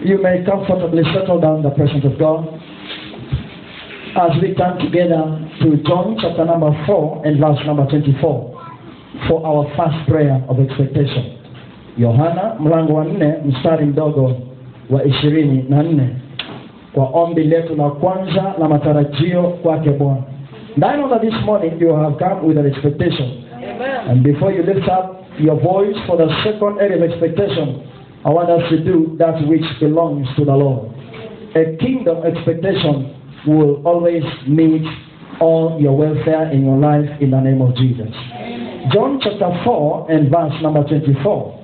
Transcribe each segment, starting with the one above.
You may comfortably settle down in the presence of God as we come together to John chapter number 4 and verse number 24 for our first prayer of expectation. Yohana mlango wa 4 mstari mdogo wa 24 kwa ombi letu la kwanza la matarajio kwake Bwana. And I know that this morning you have come with an expectation. Amen. And before you lift up your voice for the second area of expectation, I want us to do that which belongs to the Lord. A kingdom expectation will always meet all your welfare in your life in the name of Jesus. Amen. John chapter 4 and verse number 24.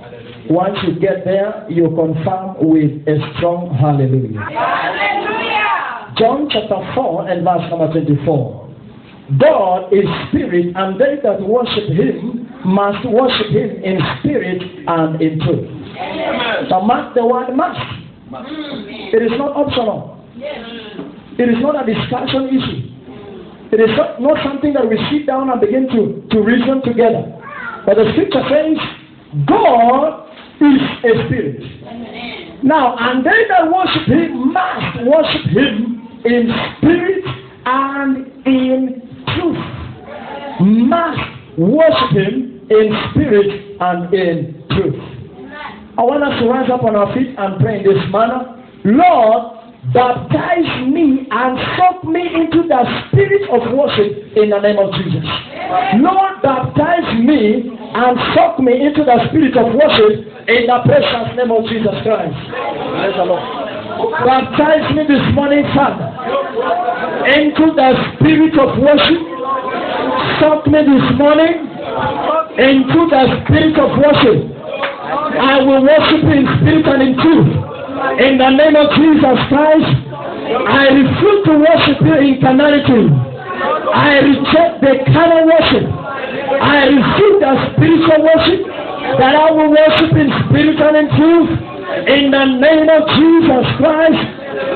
Once you get there, you confirm with a strong hallelujah. Hallelujah. John chapter 4 and verse number 24. God is spirit, and they that worship him must worship him in spirit and in truth. Amen. So mark the word must. It is not optional. It is not a discussion issue. It is not something that we sit down and begin to reason together. But the scripture says, God is a spirit. Now, and they that worship him must worship him in spirit and in truth. Must worship him in spirit and in truth. I want us to rise up on our feet and pray in this manner. Lord, baptize me and soak me into the spirit of worship in the name of Jesus. Lord, baptize me and soak me into the spirit of worship in the precious name of Jesus Christ. Praise the Lord. Baptize me this morning, Father, into the spirit of worship. Soak me this morning into the spirit of worship. I will worship in spirit and in truth. In the name of Jesus Christ, I refuse to worship you in carnality. I reject the carnal worship. I receive the spiritual worship that I will worship in spirit and in truth. In the name of Jesus Christ,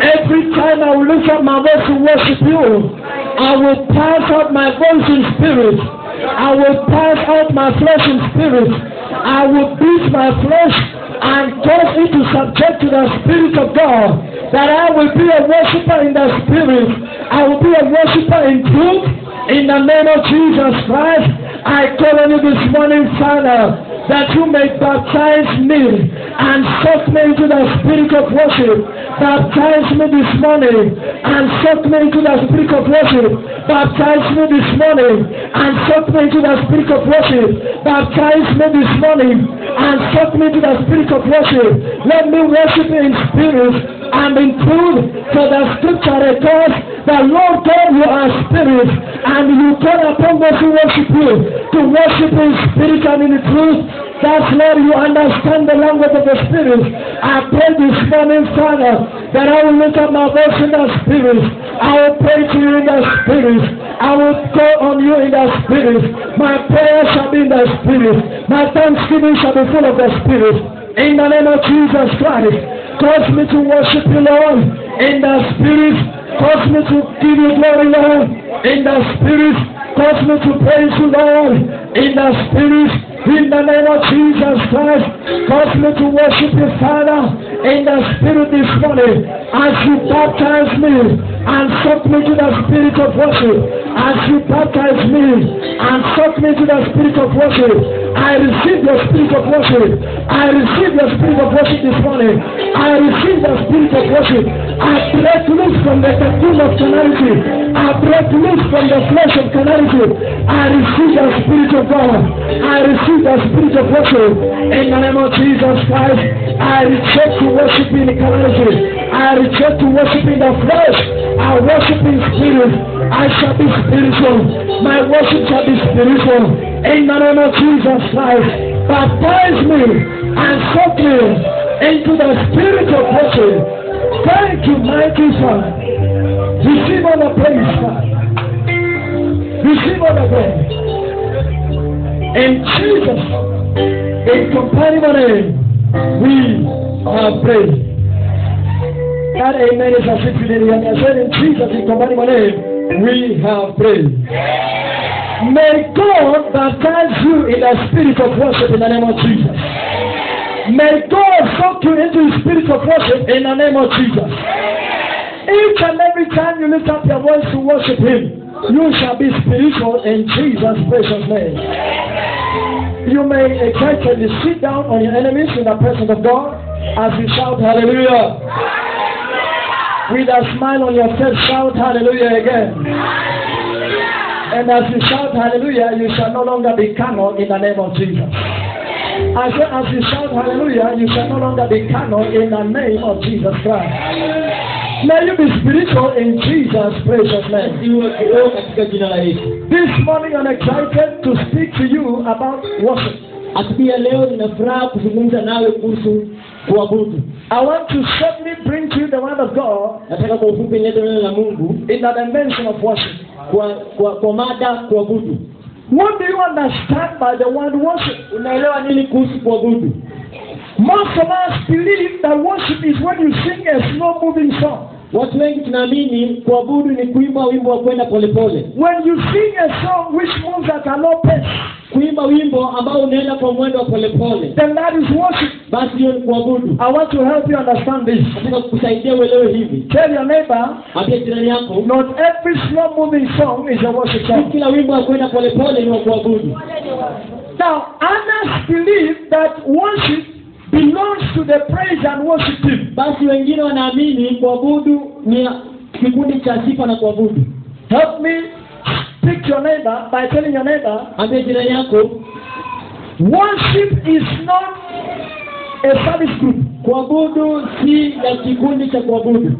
every time I will lift up my voice to worship you, I will pass out my voice in spirit. I will pass out my flesh in spirit. I will beat my flesh and cause it to subject to the Spirit of God, that I will be a worshiper in the Spirit. I will be a worshiper in truth. In the name of Jesus Christ, I call on you this morning, Father, that you may baptize me and soak me into the spirit of worship. Baptize me this morning and soak me into the spirit of worship. Baptize me this morning and soak me into the spirit of worship. Baptize me this morning and soak me into the spirit of worship. Let me worship in spirit and in truth, for the scripture records that Lord God, you are spirit, and you call upon those who worship you to worship in spirit and in truth. That's Lord, you understand the language of the Spirit. I pray this morning, Father, that I will lift up my voice in the Spirit. I will pray to you in the Spirit. I will call on you in the Spirit. My prayer shall be in the Spirit. My thanksgiving shall be full of the Spirit. In the name of Jesus Christ, cause me to worship you, Lord, in the Spirit. Cause me to give you glory, Lord, in the Spirit. Cause me to praise you, Lord, in the Spirit. In the name of Jesus Christ, cause me to worship you, Father, in the Spirit this morning, as you baptize me and soak me to the spirit of worship. As you baptize me and soak me to the spirit of worship, I receive your spirit of worship. I receive your spirit of worship this morning. I receive the spirit of worship. I break loose from the cocoon of carnality. I break loose from the flesh of carnality. I receive the spirit of God. I receive the spirit of worship. In the name of Jesus Christ, I reject to worship in carnality. I reject to worship in the flesh. I worship in spirit. I shall be spiritual. My worship shall be spiritual. In the name of Jesus Christ, baptize me and soak me into the spirit of worship. Thank you, mighty Father. Receive all the praise, Father. Receive all the praise. In Jesus, in companion name, we have prayed. That amen is a sweet feeling. I said in Jesus, in companion name, we have prayed. May God baptize you in the spirit of worship in the name of Jesus. May God soak you into His spirit of worship in the name of Jesus. Each and every time you lift up your voice to worship Him, you shall be spiritual in Jesus' precious name. You may excitedly sit down on your enemies in the presence of God as you shout hallelujah. With a smile on your face, shout hallelujah again. And as you shout hallelujah, you shall no longer be carnal in the name of Jesus. As you shout hallelujah, you shall no longer be carnal in the name of Jesus Christ. May you be spiritual in Jesus' precious name. This morning I'm excited to speak to you about worship. I want to certainly bring to you the word of God in the dimension of worship. What do you understand by the word worship? Most of us believe that worship is when you sing a slow moving song. Watu wengi tunaamini kuabudu ni kuimba wimbo wa kwenda polepole. When you sing a song which moves at a low pace, kuimba wimbo ambao unaenda kwa mwendo wa polepole, then that is worship. Basi hiyo ni kuabudu. I want to help you understand this. Nataka kukusaidia uelewe hivi. Tell your neighbor, ambia jirani yako, not every slow moving song is a worship song. Kila wimbo wa kwenda polepole ni wa kuabudu. Now, others believe that worship belongs to the praise and worship team. Basi wengine wanaamini kuabudu ni kikundi cha sifa na kuabudu. Help me pick your neighbor by telling your neighbor, ambia jirani yako, worship is not a service group. Kuabudu si ya kikundi cha kuabudu.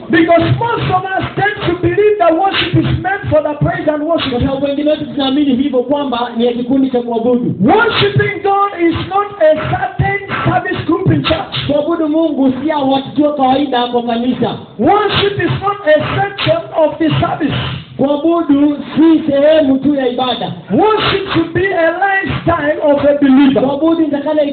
Because most of us tend to believe that worship is meant for the praise and worship. Kwa sababu wengine wetu tunaamini hivyo kwamba ni ya kikundi cha kuabudu. Worshiping God is not a certain service group in church. Kuabudu Mungu si ya watu wa kawaida kwa kanisa. Worship is not a section of the service. Kuabudu si sehemu tu ya ibada. Worship should be a lifestyle of a believer. Kuabudu intakana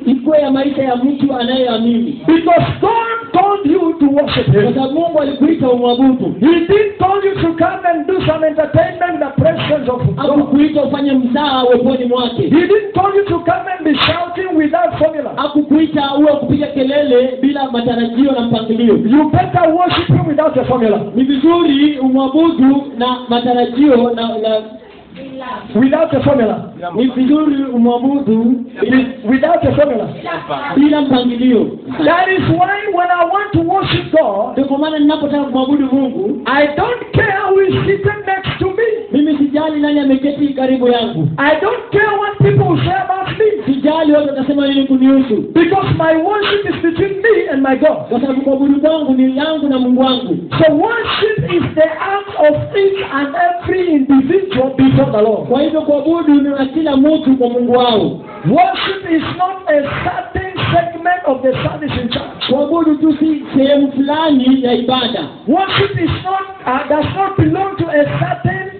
ikue ya maisha ya mtu anayeamini. Because God told you to worship Him. Kwa sababu Mungu alikuita umwabudu. He didn't tell you to come and do some entertainment in the presence of God. Hakukuita ufanye mzaha uweponi mwake. He didn't tell you to come and be shouting without formula. Hakukuita uwe kupiga kelele bila matarajio na mpangilio. You better worship Him without a formula. Ni vizuri umwabudu na matarajio na without a formula. Ni vizuri umwabudu without a formula. Bila mpangilio. That is why when I want to worship God, ndio kwa maana ninapotaka kumwabudu Mungu, I don't care who is sitting next to me. Mimi sijali nani ameketi karibu yangu. I don't care what people say about me. Sijali watu watasema nini kunihusu. Because my worship is between me and my God. Kwa sababu kuabudu kwangu ni yangu na Mungu wangu. So worship is the act of each and every individual before the Lord. Kwa hivyo kuabudu ni kila mtu kwa Mungu wao. Worship is not a certain segment of the service in church. Kuabudu tu si sehemu fulani ya ibada. Worship is not does not belong to a certain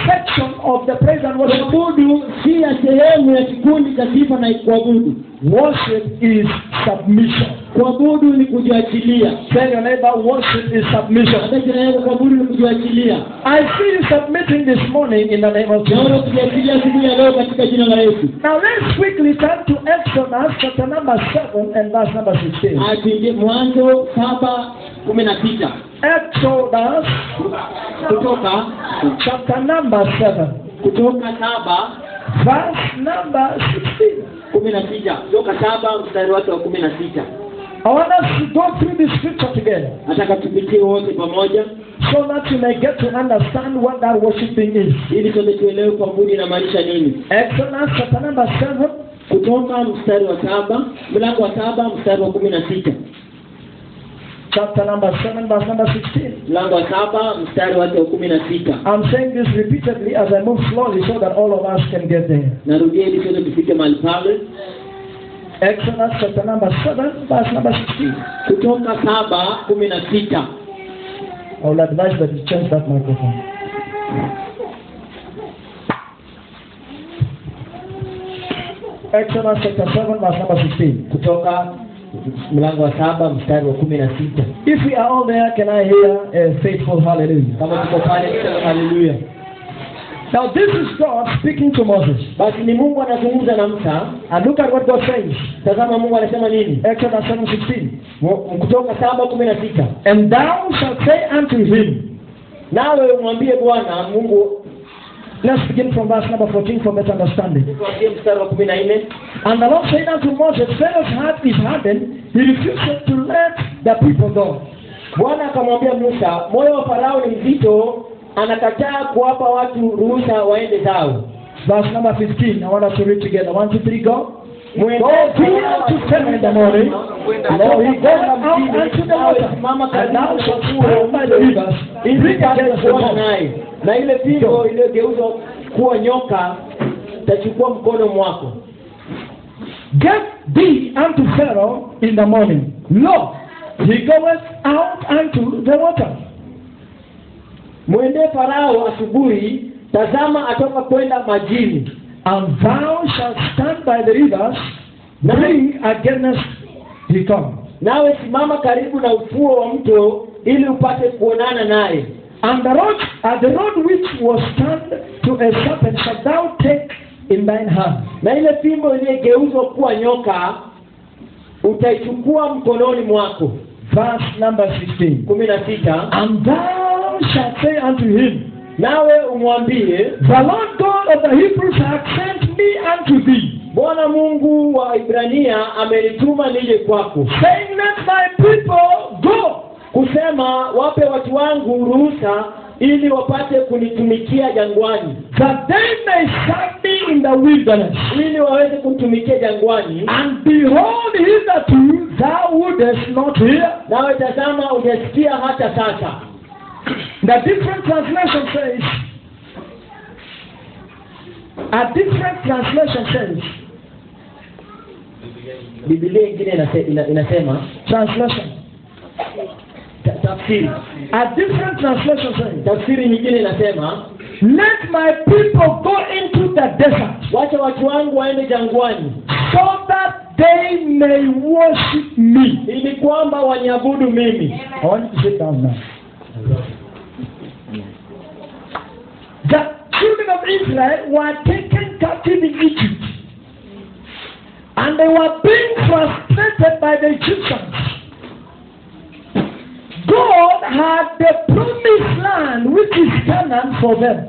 section of the praise and worship. Kuabudu si ya sehemu ya kikundi cha sifa na kuabudu. Worship is submission. Kuabudu ni kujiachilia. Tell your neighbor, worship is submission. Hata jina yako kuabudu ni kujiachilia. I see you submitting this morning in the name of Jesus. Naona kujiachilia siku ya leo katika jina la Yesu. Now let's quickly turn to Exodus chapter number 7 and verse number 16. Atuingie Mwanzo 7:16. Exodus kutoka chapter number 7. Kutoka 7 verse number 16. 16. Kutoka 7 mstari wake wa 16. I want us to go through this scripture together. Nataka tupitie wote pamoja so that you may get to understand what that worshiping is. Ili tuelewe kuabudu inamaanisha nini. Exodus chapter number 7 kutoka mstari wa 7, mlango wa 7 mstari wa 16. Chapter number 7 verse number 16. Mlango wa 7 mstari wa 16. I'm saying this repeatedly as I move slowly so that all of us can get there. Narudia ili sote tufike mahali pale. Exodus chapter number 7 verse number 16. Kutoka 7:16. I will advise that you change that microphone. Exodus chapter 7 verse number 16. Kutoka mlango wa 7 mstari wa 16. If we are all there, can I hear a faithful hallelujah? Kama tuko pale, hallelujah. Now this is God speaking to Moses. Basi ni Mungu anazungumza na Musa. And look at what God says. Tazama Mungu anasema nini? Exodus 7:16. Kutoka 7:16. And thou shalt say unto him. Nawe umwambie Bwana Mungu. Let's begin from verse number 14 for better understanding. Tuanzie mstari wa 14. And the Lord said unto Moses, Pharaoh's heart is hardened, he refuses to let the people go. Bwana akamwambia Musa, moyo wa Farao ni mzito, anakataa kuwapa watu ruhusa waende zao. Verse number 15, I want us to read together. 1, 2, 3, go. Go to Pharaoh in the morning, and he goes out unto the water, and thou shalt stand by the rivers, bring against the water. Na ile fimbo iliyogeuzwa kuwa nyoka tachukua mkono mwako. Get thee unto Pharaoh in the morning. Lo, he goeth out unto the water. Mwende Farao asubuhi, tazama atoka kwenda majini. And thou shalt stand by the rivers, bring against he come. Nawe simama karibu na ufuo wa mto ili upate kuonana naye. And the rod which was turned to a serpent shalt thou take in thine hand. Na ile fimbo iliyogeuzwa kuwa nyoka utaichukua mkononi mwako. Verse number 16. 16. And thou shalt say unto him, nawe umwambie, the Lord God of the Hebrews hath sent me unto thee. Bwana Mungu wa Ibrania amenituma nije kwako. Saying, let my people go. Kusema wape watu wangu ruhusa ili wapate kunitumikia jangwani. That they may serve me in the wilderness. Ili waweze kutumikia jangwani. And behold, hitherto thou wouldest not hear. Nawe tazama hujasikia hata sasa. The different translation says, a different translation says, Biblia ingine inasema translation. Tafsiri. A different translation says, tafsiri nyingine inasema, let my people go into the desert. Wacha watu wangu waende jangwani. So that they may worship me. Ili kwamba waniabudu mimi. I want you to sit down now. The children of Israel were taken captive in Egypt. And they were being frustrated by the Egyptians. God had the promised land, which is Canaan, for them.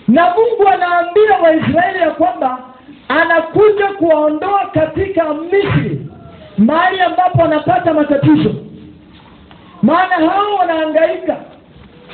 Na Mungu anaambia Waisraeli ya kwamba anakuja kuwaondoa katika Misri, mahali ambapo wanapata matatizo. Maana hao wanahangaika,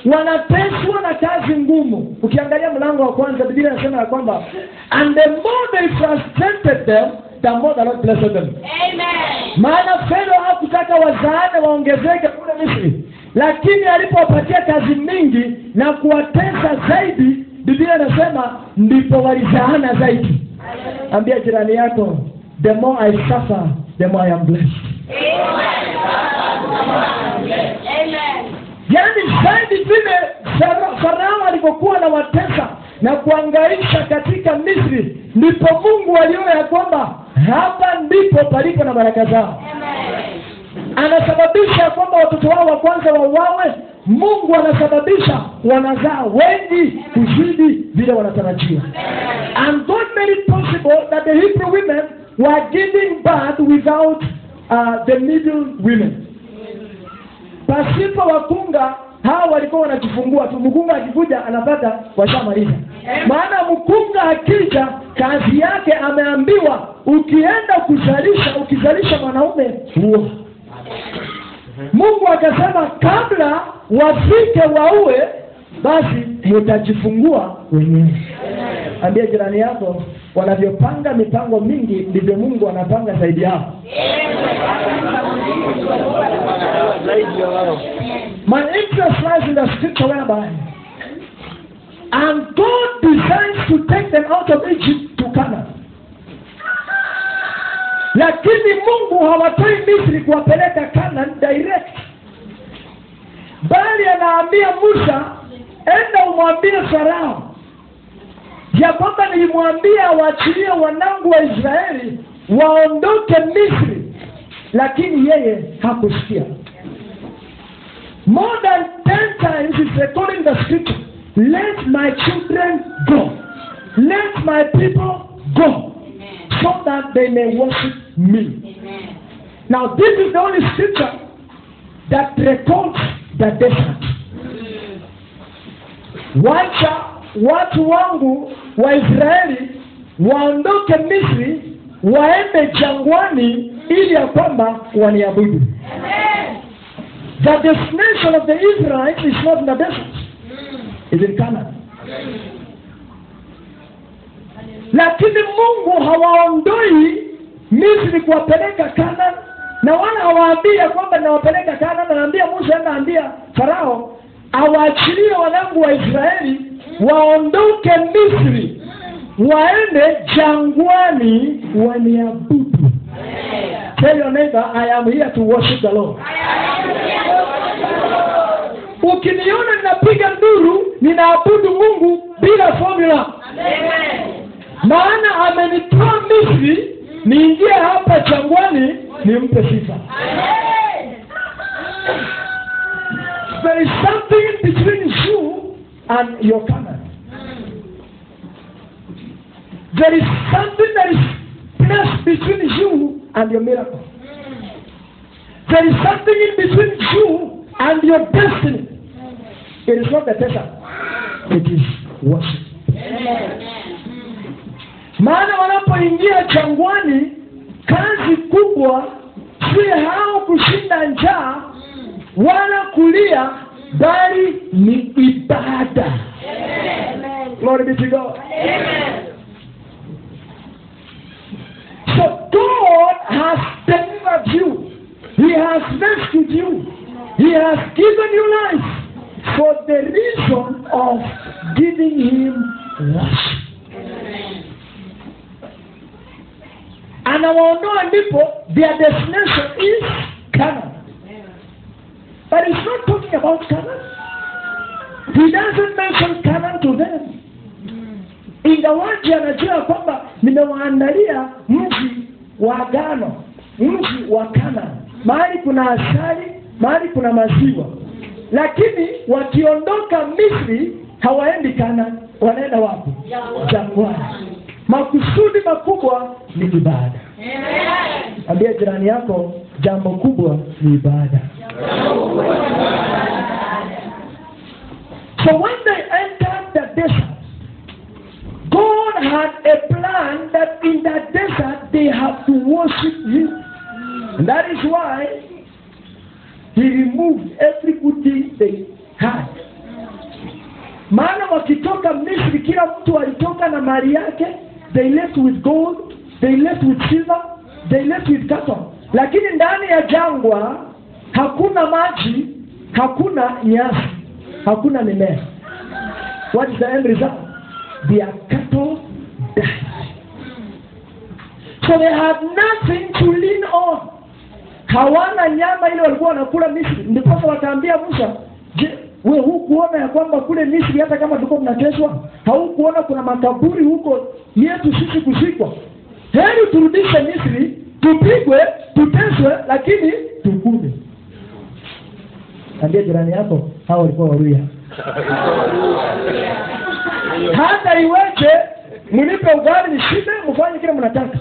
wanateswa na kazi ngumu. Ukiangalia mlango wa kwanza, Biblia inasema ya kwamba and the more they frustrated them, the more the Lord blessed them. Amen. Maana Farao hakutaka wazaane waongezeke kule Misri, lakini alipowapatia kazi mingi na kuwatesa zaidi, Biblia inasema ndipo walizaana zaidi. Ambia jirani yako, the more I suffer, the more I am blessed. Amen. Yaani zaidi vile Farao alipokuwa na watesa na kuangaisha katika Misri, ndipo Mungu aliona ya kwamba hapa ndipo palipo na baraka zao. Anasababisha kwamba watoto wao wa kwanza wauawe. Mungu anasababisha wanazaa wengi kuzidi vile wanatarajia. And God made it possible that the Hebrew women were giving birth without the middle women. Pasipo wakunga, hao walikuwa wanajifungua tu. Mkunga akikuja anapata washamaliza. Maana mkunga akija, kazi yake ameambiwa, ukienda ukizalisha mwanaume huo. Mungu akasema kabla wafike waue, basi mtajifungua wenyewe. Ambia jirani yako, wanavyopanga mipango mingi ndivyo Mungu anapanga zaidi yao. My interest lies in the scripture whereby, and God decides to take them out of Egypt to Canaan. Lakini Mungu hawatoi Misri kuwapeleka Canaan direct. Bali anaambia Musa, enda umwambie Farao ya kwamba nilimwambia waachilie wanangu wa Israeli waondoke Misri, lakini yeye hakusikia. More than 10 times is recording the scripture let my children go. Let my people go. So that they may worship me. Now this is the only scripture that records the desert. Wacha watu wangu wa Israeli waondoke Misri waende jangwani ili ya kwamba waniabudu. The destination of the Israelites is not in the desert. It's in Canaan. Lakini Mungu hawaondoi Misri kuwapeleka Canaan, na wala hawaambia kwamba nawapeleka Canaan. Anaambia Musa, anaambia Farao awaachilie wanangu wa Israeli waondoke Misri waende jangwani waniabudu. Tell your neighbor, I am here to worship the Lord. Ukiniona ninapiga nduru, ninaabudu Mungu bila formula. Maana amenitoa Misri, niingie hapa jangwani nimpe sifa. There is something in between you and your Canaan. There is something that is placed between you and your miracle. There is something in between you and your destiny. It is not the desert. It is worship. Maana wanapoingia jangwani, kazi kubwa si hao kushinda njaa wala kulia, bali ni ibada. Glory be to God. Amen. So God has delivered you. He has rescued you. He has given you life for the reason of giving Him worship. Anawaondoa ndipo, their destination is Canaan. But he's not talking about Canaan. He doesn't mention Canaan to them. Ingawaji anajua kwamba nimewaandalia mji wa agano, mji wa Canaan, mahali kuna asali, mahali kuna maziwa. Lakini wakiondoka Misri hawaendi Canaan, wanaenda wapi? Jangwani. Makusudi makubwa ni ibada. Ambia jirani yako, jambo kubwa ni ibada. So when they entered the desert, God had a plan that in the desert they have to worship Him. And that is why He removed every good thing they had. Maana wakitoka Misri, kila mtu alitoka na mali yake. They left with gold, they left with silver, they left with cattle. Lakini ndani ya jangwa hakuna maji, hakuna nyasi, hakuna mimea. What is the end result? Their cattle died. So they had nothing to lean on. Hawana nyama ile walikuwa wanakula Misri. Ndipo wakaambia Musa, je, wewe hukuona ya kwamba kule Misri hata kama tulikuwa tunateswa, haukuona kuna makaburi huko yetu sisi kuzikwa? Heri turudishe Misri, tupigwe, tuteswe, lakini tukule. Ambia jirani yako, hao walikuwa waruya. Hata iweje mnipe ugali nishibe, mfanye kile mnataka.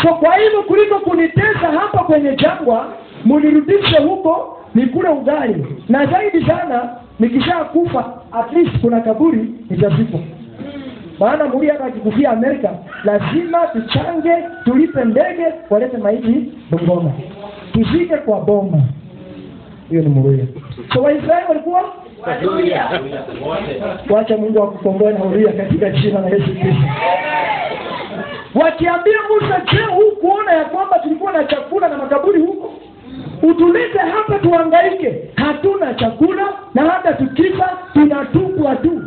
So kwa hivyo kuliko kunitesa hapa kwenye jangwa, mnirudishe huko nikule ugali. Na zaidi sana nikishakufa, at least kuna kaburi nitazikwa. Maana muri hata akikufia Amerika, lazima tuchange, tulipe ndege, walete maiti Bungoma, tuzike kwa Boma. Hiyo ni Muruya. So Waisraeli walikuwa wacha Mungu akukomboe na Muruya katika jina la Yesu Kristo. Wakiambia Musa, je, hukuona ya kwamba tulikuwa na chakula na makaburi huko? Utulete hapa tuhangaike. Hatuna chakula, na hata tukifa tunatupwa tu.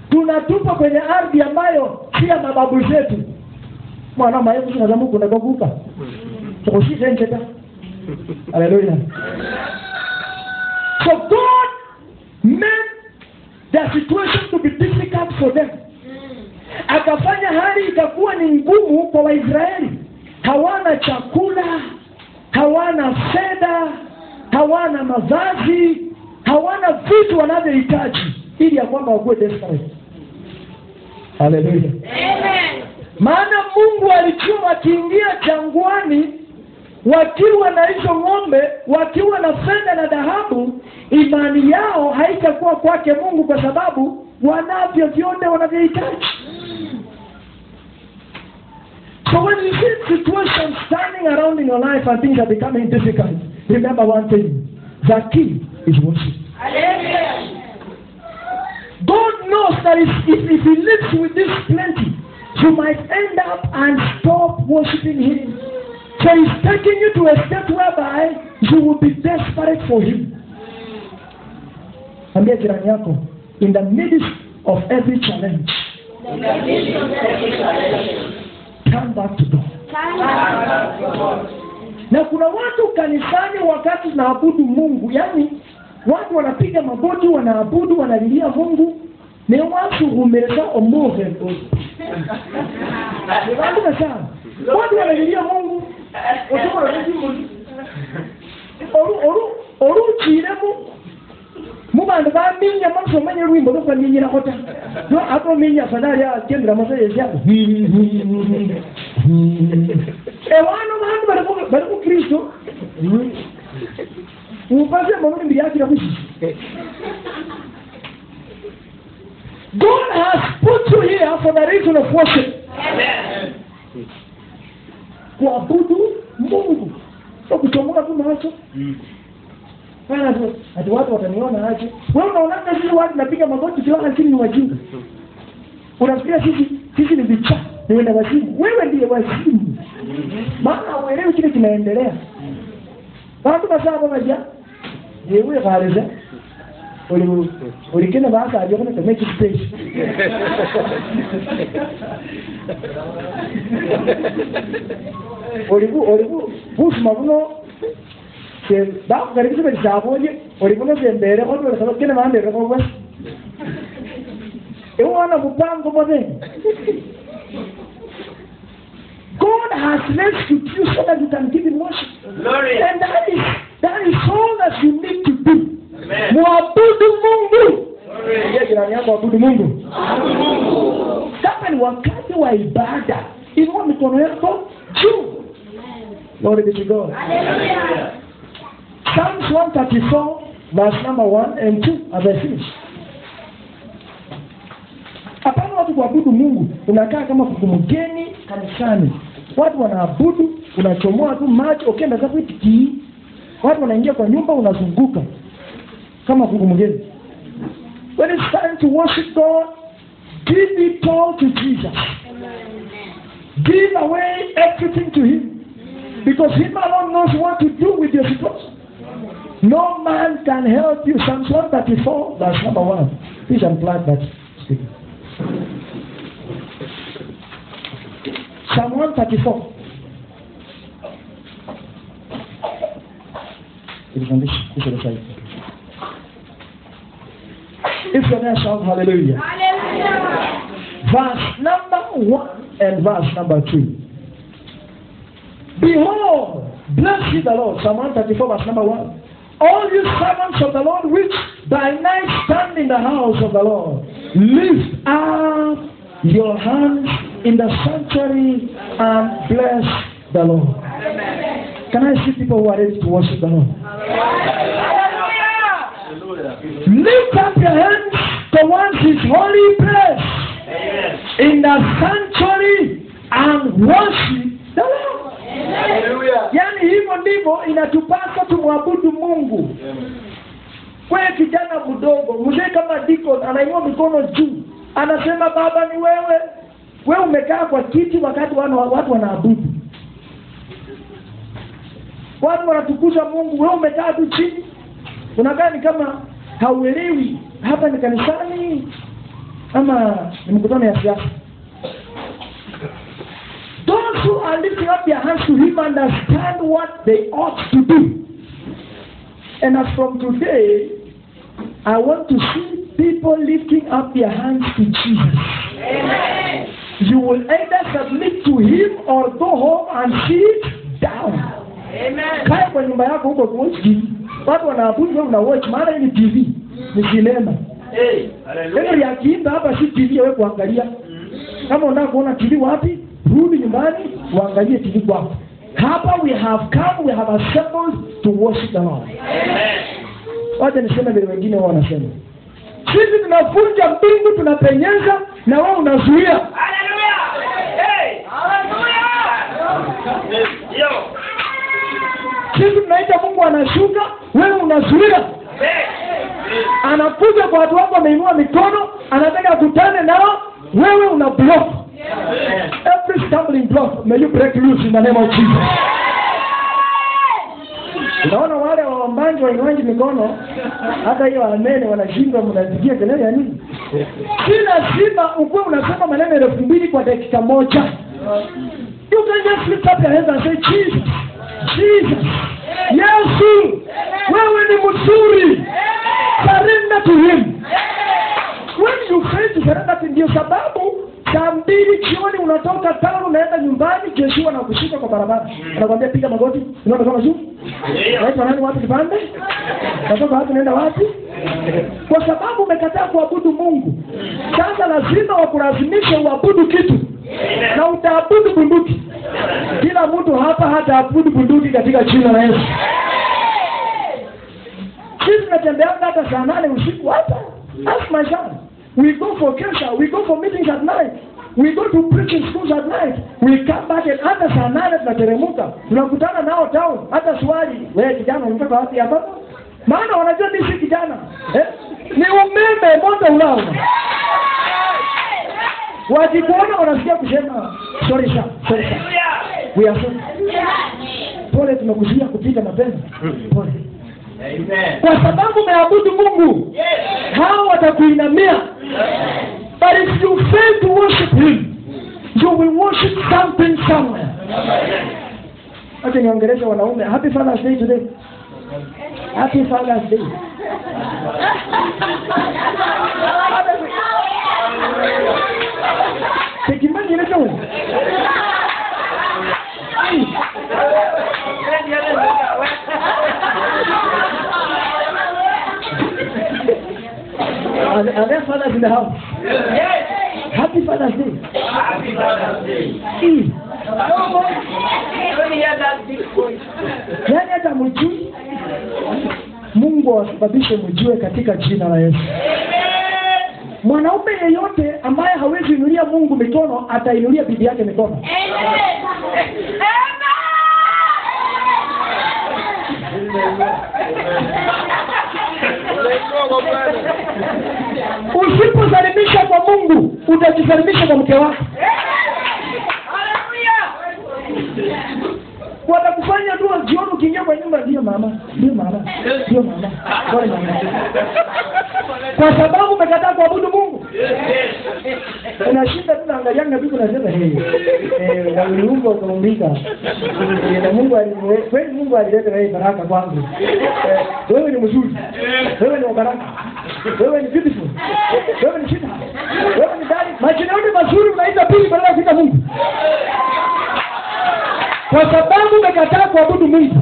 Tunatupwa kwenye ardhi ambayo si ya mababu zetu. Mwana mayevu tunazamu kuna kuvuka. Tukoshite ncheta. Hallelujah. So God made the situation to be difficult for them. Akafanya hali ikakuwa ni ngumu kwa Waisraeli. Hawana chakula, hawana fedha, hawana mavazi, hawana vitu wanavyohitaji. ili ya kwamba wakuwe desperate. Haleluya. Amen. Maana Mungu alijua wakiingia jangwani wakiwa na hizo ng'ombe, wakiwa na fedha na dhahabu, imani yao haitakuwa kwake Mungu, kwa sababu wanavyo vyote wanavyohitaji. So when you see situations standing around in your life and things are becoming difficult, remember one thing: the key is worship. Hallelujah. God knows that if He lives with this plenty, you might end up and stop worshiping Him. So He's taking you to a step whereby you will be desperate for Him. Ambia jirani yako, in the midst of every challenge, turn back to God. Na kuna watu kanisani wakati naabudu Mungu, yani watu wanapiga magoti, wanaabudu, wanalilia Mungu, ni watu umeza omove ngozi. Ni watu sana. Watu wanalilia Mungu, watu wanalilia Mungu. Oru chiremu. Mubanda baminya maso manye rwimbo rwo ninyira kota. No ato minya fadali ya kendra masaye ya. Wano bari Kristo. Upase mamuni mbiyaki na kushi. God has put you here for the reason of worship. Amen. Kuabudu Mungu. Sio kuchomoka tu macho. Ati watu wataniona aje? Wewe unaona sisi watu napiga magoti kila akili ni wajinga. Unafikiria sisi ni vicha, ni wenda wazimu. Wewe ndiye wazimu. Maana uelewi kile kinaendelea. Watu basaba baja. Yewe galiza. Ulikena basa ajokana to make it space. Olibu bus mabuno ke da garigi se jabonye olibuno zembere ko do sabo kene mande ko bas e wana mupango mode. God has rescued you so that you can give Him worship. Glory. And that is all that you need to do. Amen. Muabudu Mungu. Glory. Jirani yako abudu Mungu. Abudu Mungu. Kama ni wakati wa ibada, inua mikono yako juu. Glory be to God. Hallelujah. Psalms 134, verse number 1 and 2, as I finish. Hapana watu kuabudu Mungu, unakaa kama kuku mgeni kanisani. Watu wanaabudu, unachomoa tu macho, ukienda zako itiki. Watu wanaingia kwa nyumba, unazunguka kama kuku mgeni. When it's time to worship God, give it all to Jesus. Give away everything to Him. Because Him alone knows what to do with your situation. No man can help you. Psalms 134, verse number 1. Please unplug that speaker. Psalm 134. It is on this side. If you're there, shout hallelujah. Hallelujah. Verse number 1 and verse number 2. Behold, bless ye the Lord. Psalm 134, verse number 1. All you servants of the Lord, which by night stand in the house of the Lord, lift up your hands in the sanctuary and bless the Lord. Amen. Can I see people who are ready to worship the Lord? Hallelujah. Lift up your hands towards His holy place. Amen. In the sanctuary and worship the Lord. Hallelujah. Yani hivyo ndivyo inatupasa tumwabudu Mungu. Kwa kijana mdogo, mzee kama Deacon anainua mikono juu, anasema Baba ni wewe. Wewe umekaa kwa kiti wakati watu wanaabudu. Watu wanatukuza Mungu, wewe umekaa tu chini. Unakaa ni kama hauelewi hapa ni kanisani ama ni mkutano ya siasa. Those who are lifting up their hands to Him understand what they ought to do. And as from today, I want to see people lifting up their hands to Jesus. Amen. You will either submit to Him or go home and sit down. Amen. Kaya kwa nyumba yako huko watch TV. Watu wanaabudu wewe una watch, maana ni TV, ni sinema. Neno ya kiimba hapa si TV wewe kuangalia. Kama unataka kuona TV wapi, rudi nyumbani uangalie TV kwako. Hapa we have assembled to worship the Lord. Wacha niseme vile wengine wao wanasema. Sisi tunavunja mbingu, tunapenyeza na wewe unazuia. Haleluya. Haleluya. Sisi tunaita Mungu anashuka, wewe unazuia. Anakuja kwa watu wako wameinua mikono, anataka kukutane nao, wewe una block. Every stumbling block, may you break loose in the name of Jesus. Unaona wale waombaji wainuaji mikono, hata hiyo amene wanashindwa, mnazikia kelele ya nini? Si lazima ukuwe unasema maneno 2000 kwa dakika moja. You can just lift up your hands and say, Jesus, Jesus, Yesu, wewe ni mzuri. Surrender to him. When you fail to surrender to him, ndio sababu saa 2 jioni unatoka town unaenda nyumbani, Joshua anakushika kwa barabara. Anakuambia piga magoti, unaona kama juu? Wacha nani wapi kipande? Unatoka wapi unaenda wapi? Kwa sababu umekataa kuabudu Mungu. Sasa lazima wakulazimishe uabudu kitu. Na utaabudu bunduki. Kila mtu hapa hataabudu bunduki katika jina la Yesu. Sisi tunatembea hata saa 8 usiku hapa. Ask my son. We go for kesha, we go for meetings at night. We go to preaching schools at night. We come back and hata saa 8 tunateremka. Tunakutana nao town. Hata swali, wewe kijana unatoka wapi hapa? Maana wanajua mimi si kijana. Ni umeme moto ulao. Wakikuona wanasikia kusema sorry sir. We are sorry. Pole tumekuzuia kupita mapema. Pole. Amen. Kwa sababu umeabudu Mungu. Hao watakuinamia. But if you fail to worship him, you will worship something somewhere. Acha niongeleshe wanaume. Happy Father's Day today. Happy Father's Day. Take him in the door. Are there fathers in the house? Yes. Happy Father's Day. Happy Father's Day. Yani hata mjui, Mungu asababishe mjue katika jina la Yesu. Mwanaume yeyote ambaye hawezi inulia Mungu mikono, atainulia bibi yake mikono. Usipozalimisha kwa Mungu, utajisalimisha kwa mke wako. Watakufanya tu jioni ukiingia kwa nyumba, ndio mama. Kwa sababu umekataa kuabudu Mungu. Unashinda tu naangalia na Biblia inasema waliumba ukaumbika. Na Mungu alileta wewe baraka kwangu. Wewe ni mzuri. Wewe ni baraka. Wewe ni beautiful. Wewe ni shida. Wewe ni dali. Majina yote mazuri unaita pili badala ya kuita Mungu. Kwa sababu umekataa kuabudu Mungu.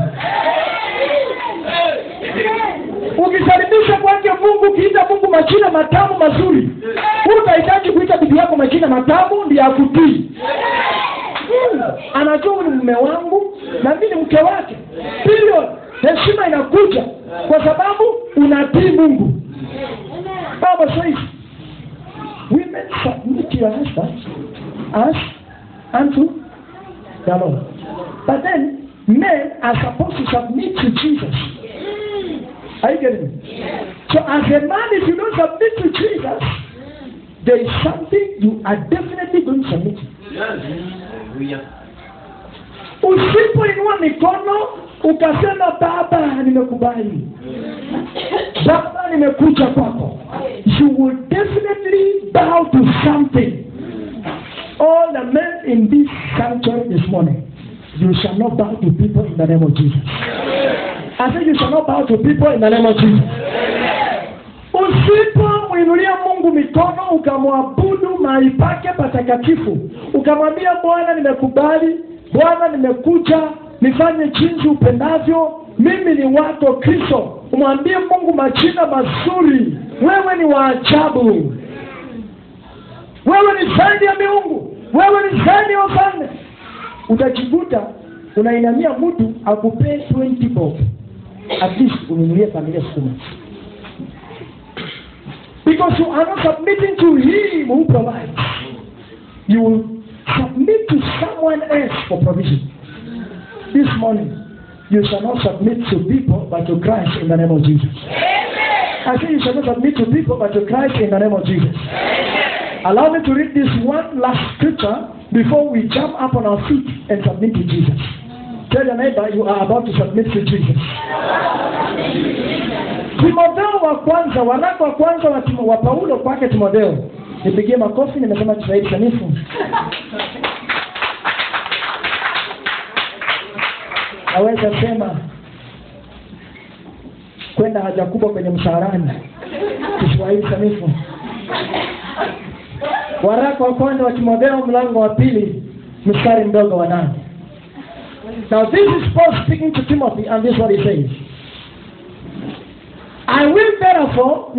Ukisalimisha kwake Mungu, ukiita Mungu majina matamu mazuri, utahitaji kuita bibi yako majina matamu ndiye akutii. Anajua ni mume wangu na mimi ni mke wake. Period. Heshima inakuja kwa sababu unatii Mungu. Baba says, women submit to your husbands as unto the Lord. But then men are supposed to submit to Jesus. Are you getting me? So as a man, if you don't submit to Jesus, there is something you are definitely going to submit to. Usipoinua mikono ukasema Baba nimekubali, Baba nimekuja kwako, you will definitely bow to something. All the men in this sanctuary this morning, you shall not bow to people in the name of Jesus. I said you shall not bow to people in the name of Jesus. Usipomuinulia Mungu mikono ukamwabudu mahali pake patakatifu, ukamwambia Bwana nimekubali, Bwana nimekuja, nifanye jinsi upendavyo, mimi ni wako Kristo. Umwambie Mungu majina mazuri, Wewe ni wa ajabu. Wewe ni zaidi ya miungu. Wewe ni zaidi ya wafalme. Utajikuta unainamia mtu akupee 20 bob. At least ununulie familia sukuma. Because you are not submitting to him who provides. You will submit to someone else for provision. This morning, you shall not submit to people but to Christ in the name of Jesus. I say you shall not submit to people but to Christ in the name of Jesus. Allow me to read this one last scripture before we jump up on our feet and submit to Jesus. Tell your neighbor you are about to submit to Jesus. Timotheo wa kwanza, waraka wa kwanza wa Paulo kwake Timotheo. Nipigie makofi, nimesema Kiswahili sanifu. Aweza sema kwenda haja kubwa kwenye msarani. Kiswahili sanifu. Waraka wa kwanza wa Timotheo mlango wa 2 mstari mdogo wa 8. Now this is Paul speaking to Timothy, and this is what he says. I will therefore.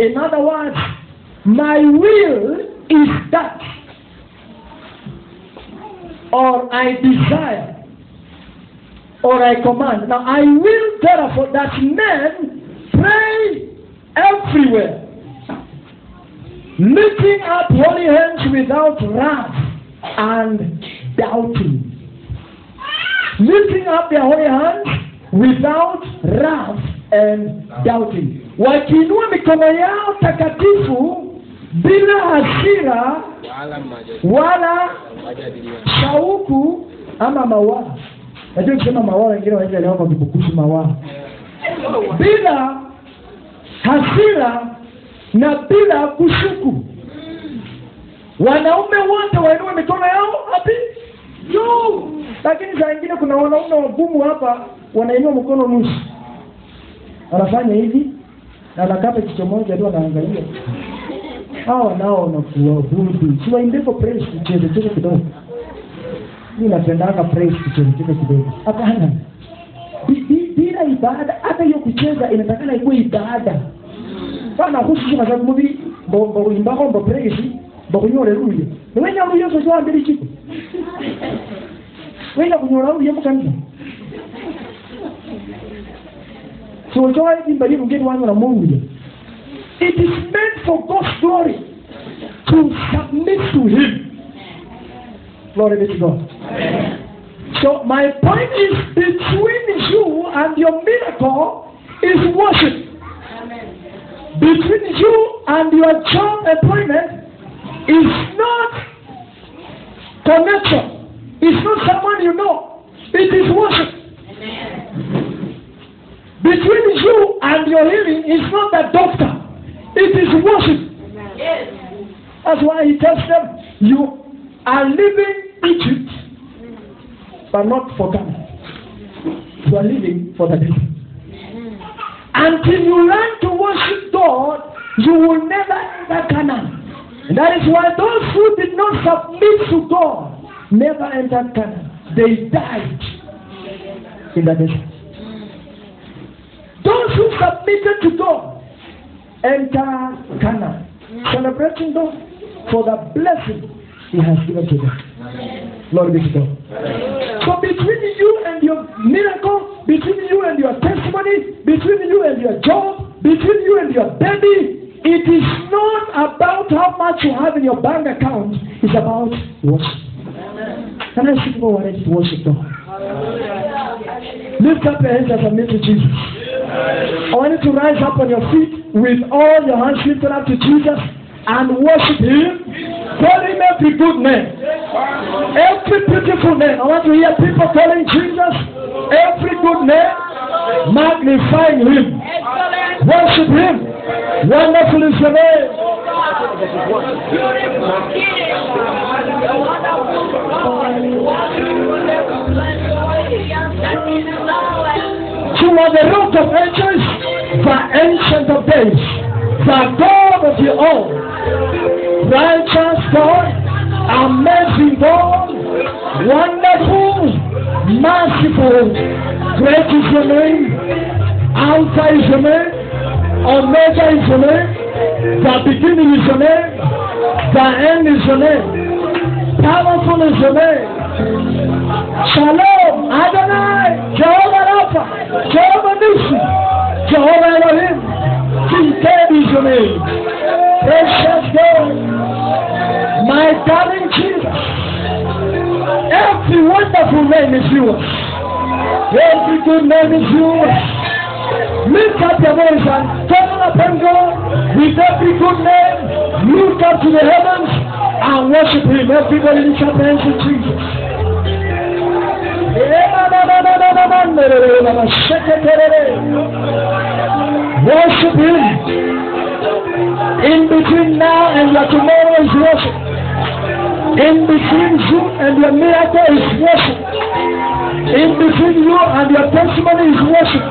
In other words, my will is that, or I desire, or I command. Now I will therefore that men pray everywhere, lifting up holy hands without wrath and doubting. Lifting up their holy hands without wrath and doubting. Wakiinua mikono yao takatifu bila hasira wala shauku ama mawaa. Najua kusema mawaa, wengine wanaenda leo kwa kibukushi mawaa. Bila hasira na bila kushuku. Wanaume wote wainue mikono yao hapi juu. Lakini saa nyingine kuna wanaume wagumu hapa wanainua mkono nusu. Wanafanya hivi na anakata kichwa moja ndio anaangalia. Hawa nao na kuabudu. Si waindeko praise kicheze kidogo. Mimi napendanga praise kicheze kidogo. Hapana. Bila ibada, hata hiyo kucheza inatakana iwe ibada. Sana husu na sababu mbi bo imbaho bo praise, bo kunyora ruye. Wewe nyamu yoso jo ambiri chiko. Wewe kunyora ruye mkanisa. So joy in the little get one among you. It is meant for God's glory to submit to Him. Glory be to God. Amen. So my point is, between you and your miracle is worship. Amen. Between you and your job employment is not connection. It's not someone you know. It is worship. Amen. Between you and your healing is not the doctor. It is worship. Yes. That's why he tells them, you are living Egypt, but not for Ghana. You are living for the devil. Until you learn to worship God, you will never enter Canaan. And that is why those who did not submit to God never entered Canaan. They died in the desert. Those who submitted to God enter Canaan, celebrating God for the blessing He has given to them. Lord be to God. So between you and your miracle, between you and your testimony, between you and your job, between you and your baby, it is not about how much you have in your bank account. It's about worship. Can I see people who are ready to worship God? Lift up your hands and submit to Jesus. I want you to rise up on your feet with all your hands lifted up to Jesus and worship Him. Call Him every good name, every beautiful name. I want to hear people calling Jesus every good name, magnifying Him, worship Him. Wonderful is your name. You are the root of ages, the ancient of days, the God of the all, righteous God, amazing God, wonderful, merciful, great is your name. Alpha is your name. Omega is your name. The beginning is your name. The end is your name. Powerful is your name. Shalom, Adonai, Jehovah Rapha, Jehovah Nissi, Jehovah Elohim. King David is your name. Precious God, my darling Jesus. Every wonderful name is yours. Every good name is yours. Lift up your voice and call upon God with every good name. Look up to the heavens and worship Him. Everybody lift up their hands to Jesus. Worship Him. In between now and your tomorrow is worship. In between you and your miracle is worship. In between you and your testimony is worship.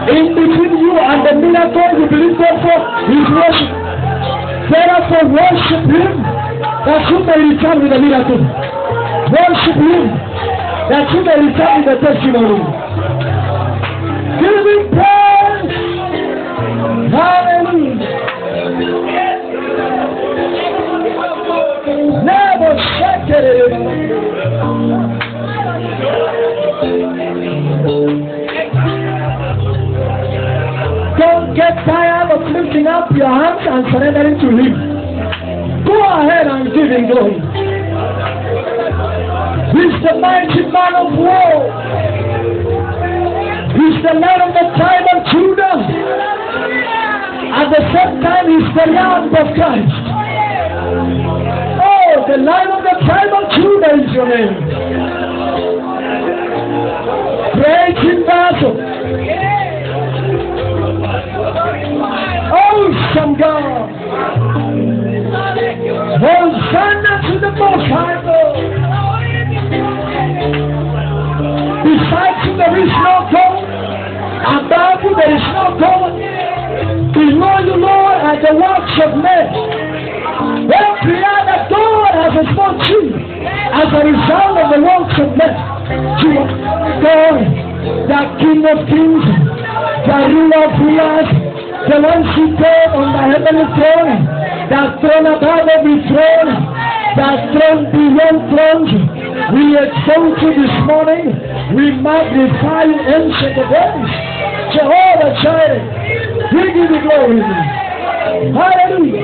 In between you and the miracle you believe God for is worship. Therefore worship Him that you may return with the miracle. Worship Him that you may return with the testimony. Give Him praise. Hallelujah. Never shake it. Don't get tired of lifting up your hands and surrendering to Him. Go ahead and give Him glory. He's the mighty man of war. He's the Lion of the tribe of Judah. At the same time, He's the Lamb of Christ. Oh, the Lion of the tribe of Judah is your name. Great in battle. Awesome God. Hosanna to the Most High God. Besides you there is no God. Above you there is no God. Below you, Lord, are the works of men. Every other God has a small tree as a result of the works of men. You are God, the King of kings, the ruler of rulers, the one seated on the heavenly throne, the throne above every throne, the throne beyond thrones. We exalt you this morning. We magnify you, ancient of days. Jehovah Jireh, we give you glory. Hallelujah.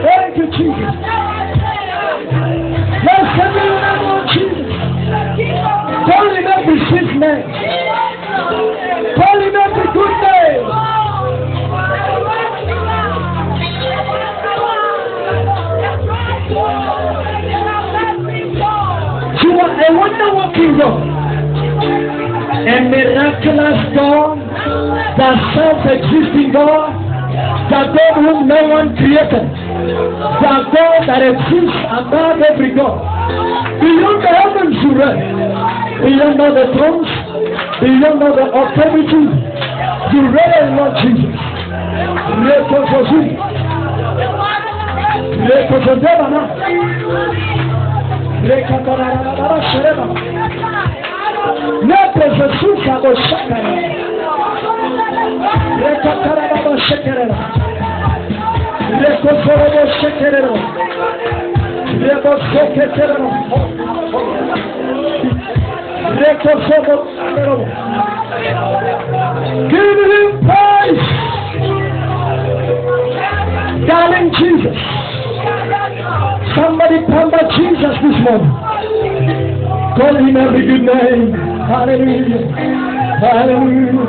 Thank you, Jesus. Blessed be the name of Jesus. Call him every sweet name. Call him every good name. You are a wonder-working God, a miraculous God, the self-existing God, the God whom no one created, the God that exists above every God. Beyond the heavens you reign, beyond all the thrones, beyond all the authority, you reign, Lord Jesus. Give him praise, darling Jesus. Somebody pamper Jesus this morning. Call him every good name. Hallelujah. Hallelujah.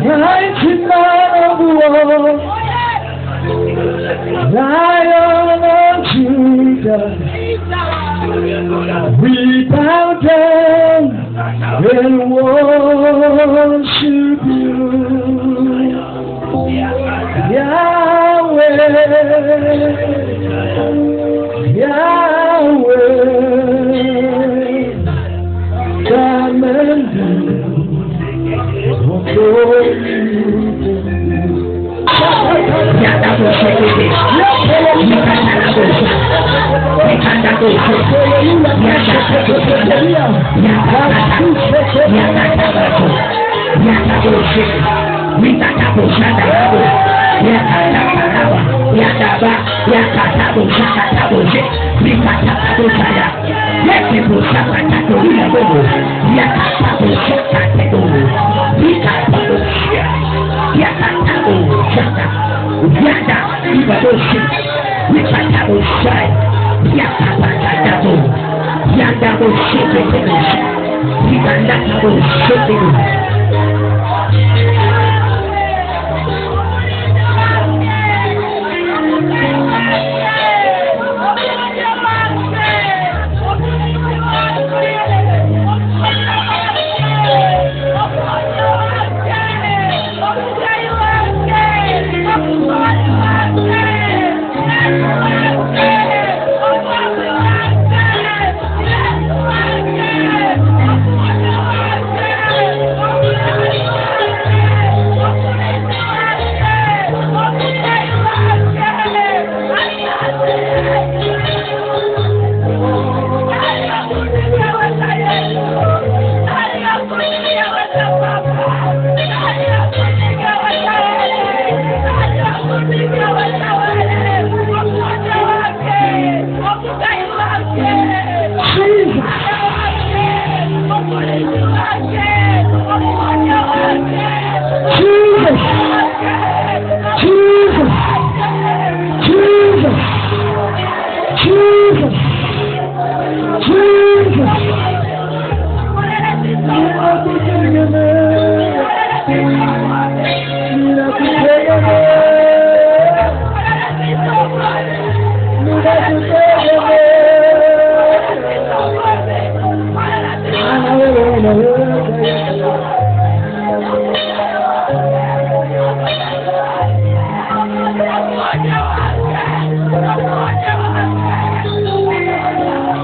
Mighty man of war, Lion of Judah, we bow down and worship you, Yahweh, Yahweh, come and do what you do.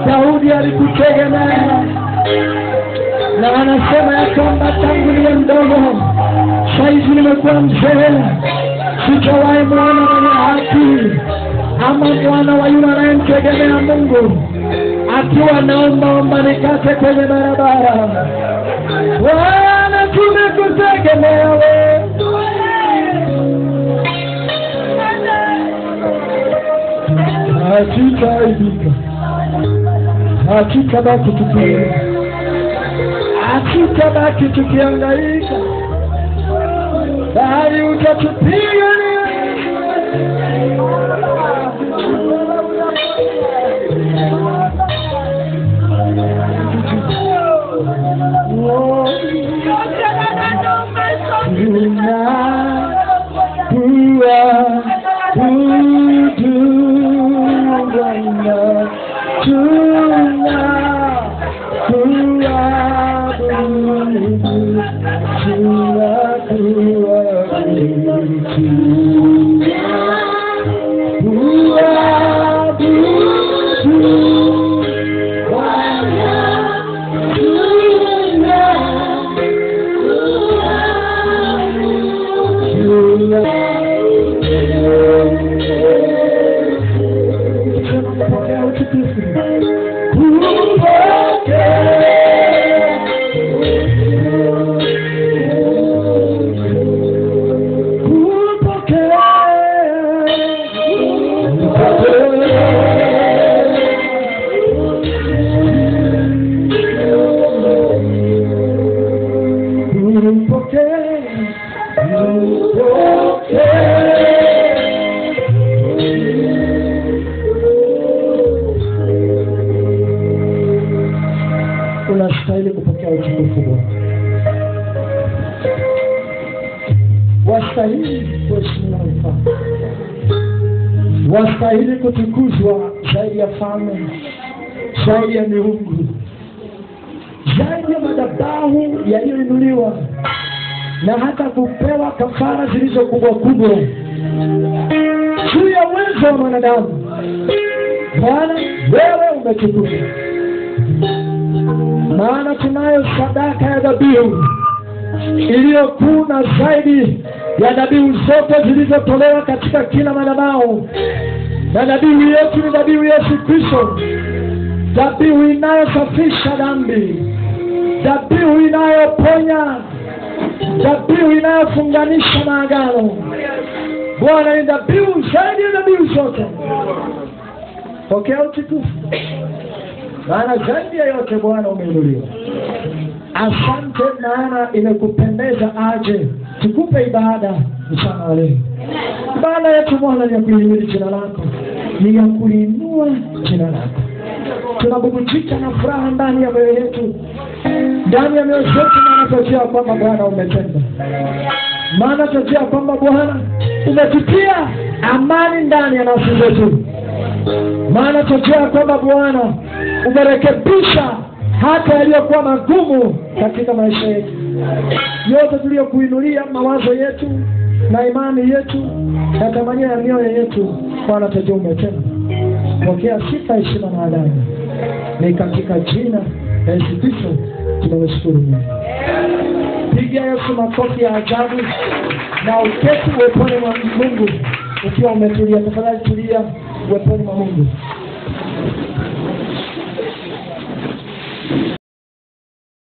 Daudi alikutegemea na anasema ya kwamba tangu niwe mdogo saizi nimekuwa mzee, sijawahi mwana mwenye haki ama mwana wa yule anayemtegemea Mungu akiwa naomba nikate kwenye barabara. Bwana, tumekutegemea wewe, hatutaaibika, hatutabaki tukilia, hatutabaki tukihangaika, bali utatupigania. Unastahili kupokea utukufu Bwana. Wastahili kuheshimiwa Mfalme, wastahili kutukuzwa zaidi ya falme, zaidi ya miungu, zaidi ya madhabahu yaliyoinuliwa, na hata kupewa kafara zilizo kubwa kubwa juu ya uwezo wa mwanadamu. Bwana, wewe umetukuzwa, maana tunayo sadaka ya dhabihu iliyokuu na zaidi ya dhabihu zote zilizotolewa katika kila madhabahu. Na dhabihu yetu ni dhabihu Yesu Kristo, dhabihu inayosafisha dhambi, dhabihu inayoponya, dhabihu inayofunganisha maagano. Bwana ni dhabihu zaidi ya dhabihu zote. Pokea utukufu, maana zaidi ya yote Bwana umeinuliwa. Asante, maana imekupendeza aje tukupe ibada mchana wa leo. Ibada yetu Bwana ni ya kuhimidi jina lako, ni ya kuinua jina lako. Tunabubujika na furaha ndani ya mioyo yetu, ndani ya mioyo yetu, maana tunajua kwamba Bwana umetenda. Maana tunajua kwamba Bwana umetutia amani ndani ya nafsi zetu. Maana tunajua kwamba Bwana umerekebisha hata yaliyokuwa magumu katika maisha yetu. Yote tuliyokuinulia, mawazo yetu na imani yetu na tamanio ya mioyo yetu, Bwana tunajua umetenda. Pokea sifa, heshima na adhabu. Ni katika jina la Yesu Kristo tunashukuru Mungu. Pigia Yesu makofi ya ajabu na uketi uweponi mwa Mungu ukiwa umetulia. Tafadhali tulia uweponi mwa Mungu.